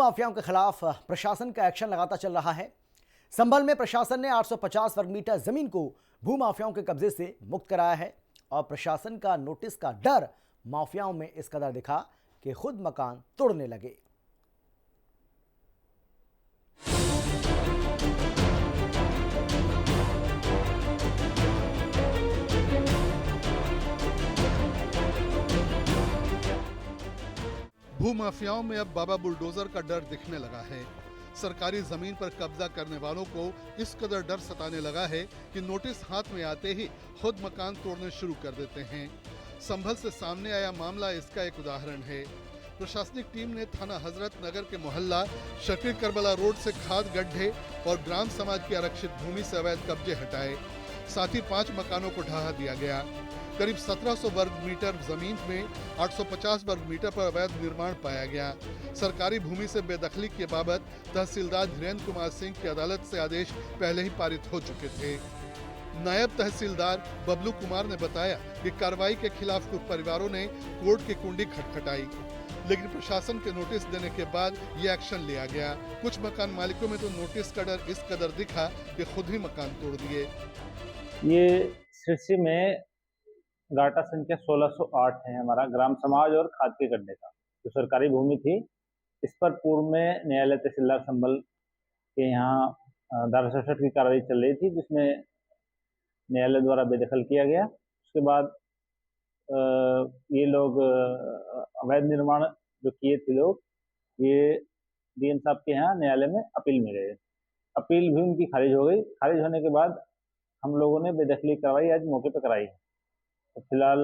भूमाफियाओं के खिलाफ प्रशासन का एक्शन लगातार चल रहा है। संभल में प्रशासन ने 850 वर्ग मीटर जमीन को भूमाफियाओं के कब्जे से मुक्त कराया है और प्रशासन का नोटिस का डर माफियाओं में इस कदर दिखा कि खुद मकान तोड़ने लगे। भूमाफियाओं में अब बाबा बुलडोजर का डर दिखने लगा है। सरकारी जमीन पर कब्जा करने वालों को इस कदर डर सताने लगा है कि नोटिस हाथ में आते ही खुद मकान तोड़ने शुरू कर देते हैं। संभल से सामने आया मामला इसका एक उदाहरण है। प्रशासनिक टीम ने थाना हजरत नगर के मोहल्ला शकीर करबला रोड से खाद गड्ढे और ग्राम समाज की आरक्षित भूमि से अवैध कब्जे हटाए। साथ ही 5 मकानों को ढहा दिया गया। करीब 1700 वर्ग मीटर जमीन में 850 वर्ग मीटर पर अवैध निर्माण पाया गया। सरकारी भूमि से बेदखली के बाबत तहसीलदार धीरेन्द्र कुमार सिंह की अदालत से आदेश पहले ही पारित हो चुके थे। नायब तहसीलदार बबलू कुमार ने बताया कि कार्रवाई के खिलाफ कुछ परिवारों ने कोर्ट की कुंडी खटखटाई, लेकिन प्रशासन के नोटिस देने के बाद ये एक्शन लिया गया। कुछ मकान मालिकों में तो नोटिस का डर इस कदर दिखा कि खुद ही मकान तोड़ दिए। ये सिरसी में डाटा संख्या 1608 है हमारा ग्राम समाज और खाद के गड्ढे का जो सरकारी भूमि थी। इस पर पूर्व में न्यायालय तहसीलदार संभल के यहाँ धारा 67 की कार्रवाई चल रही थी, जिसमें न्यायालय द्वारा बेदखल किया गया। उसके बाद ये लोग अवैध निर्माण जो किए थे लोग, ये डीएम साहब के यहाँ न्यायालय में अपील में गए। अपील भी उनकी खारिज हो गई। खारिज होने के बाद हम लोगों ने बेदखली कार्रवाई आज मौके पर कराई है। तो फिलहाल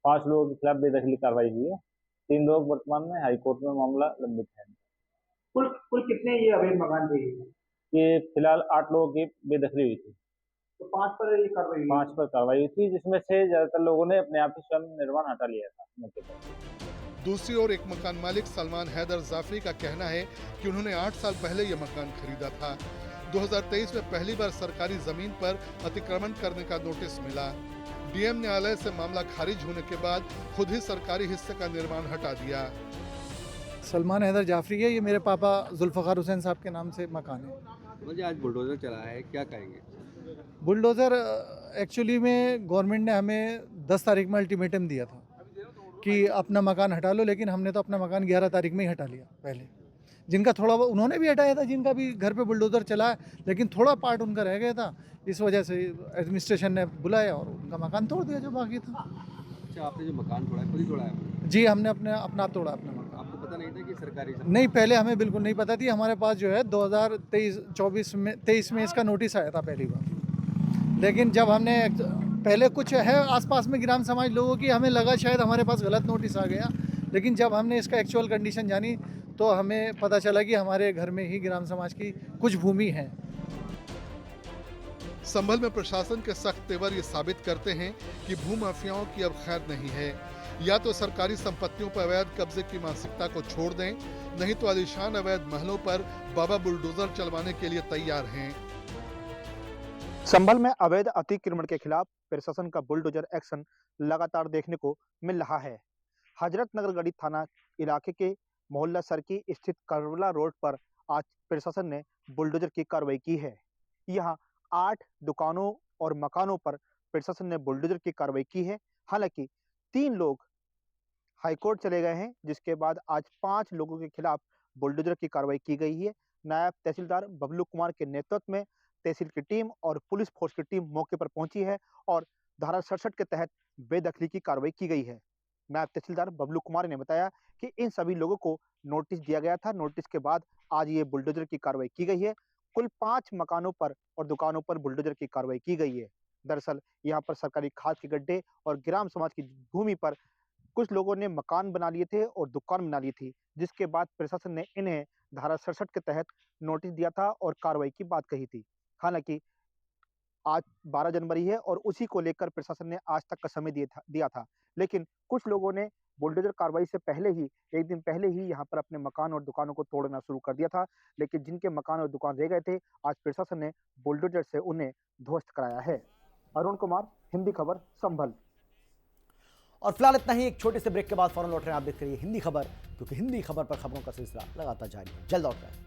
5 लोगों के खिलाफ बेदखली कार्रवाई हुई है। 3 लोग वर्तमान में हाई कोर्ट में मामला लंबित है। कुल कुल कितने ये अवैध मकान थे? ये फिलहाल 8 लोगों की बेदखली हुई थी। तो 5 पर ये कार्रवाई हुई? 5 पर कार्रवाई हुई थी, जिसमें से ज्यादातर लोगों ने अपने आप ही स्वयं निर्माण हटा लिया था मौके पर। दूसरी ओर एक मकान मालिक सलमान हैदर जाफरी का कहना है कि उन्होंने 8 साल पहले यह मकान खरीदा था। 2023 में पहली बार सरकारी जमीन पर अतिक्रमण करने का नोटिस मिला। डीएम न्यायालय से मामला खारिज होने के बाद खुद ही सरकारी हिस्से का निर्माण हटा दिया। सलमान हैदर जाफरी है, ये मेरे पापा जुल्फ़कार हुसैन साहब के नाम से मकान है। मुझे आज बुलडोजर चला है, क्या कहेंगे? बुलडोज़र एक्चुअली में गवर्नमेंट ने हमें 10 तारीख में अल्टीमेटम दिया था कि अपना मकान हटा लो, लेकिन हमने तो अपना मकान 11 तारीख में ही हटा लिया। पहले जिनका थोड़ा उन्होंने भी हटाया था, जिनका भी घर पे बुलडोज़र चला है, लेकिन थोड़ा पार्ट उनका रह गया था। इस वजह से एडमिनिस्ट्रेशन ने बुलाया और उनका मकान तोड़ दिया जो बाकी था। अच्छा, आपने जो मकान तोड़ा है खुद ही तोड़ा है? जी, हमने अपना आप तोड़ा अपना मकान। आपको पता नहीं था कि सरकारी नहीं, पहले हमें बिल्कुल नहीं पता थी। हमारे पास जो है 2023 में इसका नोटिस आया था पहली बार, लेकिन जब हमने पहले कुछ है आसपास में ग्राम समाज लोगों की, हमें लगा शायद हमारे पास गलत नोटिस आ गया, लेकिन जब हमने इसका एक्चुअल कंडीशन जानी तो हमें पता चला कि हमारे घर में ही ग्राम समाज की कुछ भूमि है। संभल में प्रशासन के सख्त तेवर ये साबित करते हैं कि भूमाफियाओं की अब खैर नहीं है। या तो सरकारी संपत्तियों पर अवैध कब्जे की मानसिकता को छोड़ दें, नहीं तो आलीशान अवैध महलों पर बाबा बुलडोजर चलवाने के लिए तैयार हैं। संभल में अवैध अतिक्रमण के खिलाफ प्रशासन का बुलडोजर एक्शन लगातार देखने को मिल रहा है। हजरत नगर गढ़ी थाना इलाके के मोहल्ला सरकी स्थित करबला रोड पर आज प्रशासन ने बुलडोजर की कार्रवाई की है। यहाँ 8 दुकानों और मकानों पर प्रशासन ने बुलडोजर की कार्रवाई की है। हालांकि 3 लोग हाईकोर्ट चले गए हैं, जिसके बाद आज 5 लोगों के खिलाफ बुलडोजर की कार्रवाई की गई है। नायब तहसीलदार बबलू कुमार के नेतृत्व में तहसील की टीम और पुलिस फोर्स की टीम मौके पर पहुंची है और धारा 67 के तहत बेदखली की कार्रवाई की गई है। नायब तहसीलदार बबलू कुमार ने बताया कि इन सभी लोगों को नोटिस दिया गया था। नोटिस के बाद आज ये बुलडोजर की कार्रवाई की गई है। कुल 5 मकानों पर और दुकानों पर बुलडोजर की कार्रवाई की गई है। दरअसल यहाँ पर सरकारी खाद के गड्ढे और ग्राम समाज की भूमि पर कुछ लोगों ने मकान बना लिए थे और दुकान बना ली थी, जिसके बाद प्रशासन ने इन्हें धारा 67 के तहत नोटिस दिया था और कार्रवाई की बात कही थी। हालांकि आज 12 जनवरी है और उसी को लेकर प्रशासन ने आज तक का समय दिया था, लेकिन कुछ लोगों ने बुलडोजर कार्रवाई से पहले ही, एक दिन पहले ही यहाँ पर अपने मकान और दुकानों को तोड़ना शुरू कर दिया था। लेकिन जिनके मकान और दुकान रह गए थे, आज प्रशासन ने बुलडोजर से उन्हें ध्वस्त कराया है। अरुण कुमार, हिंदी खबर, संभल। और फिलहाल इतना ही। एक छोटे से ब्रेक के बाद फौरन लौट रहे हैं। आप देख रही है हिंदी खबर, क्योंकि हिंदी खबर पर खबरों का सिलसिला लगातार जारी है। जल्द लौट रहे हैं।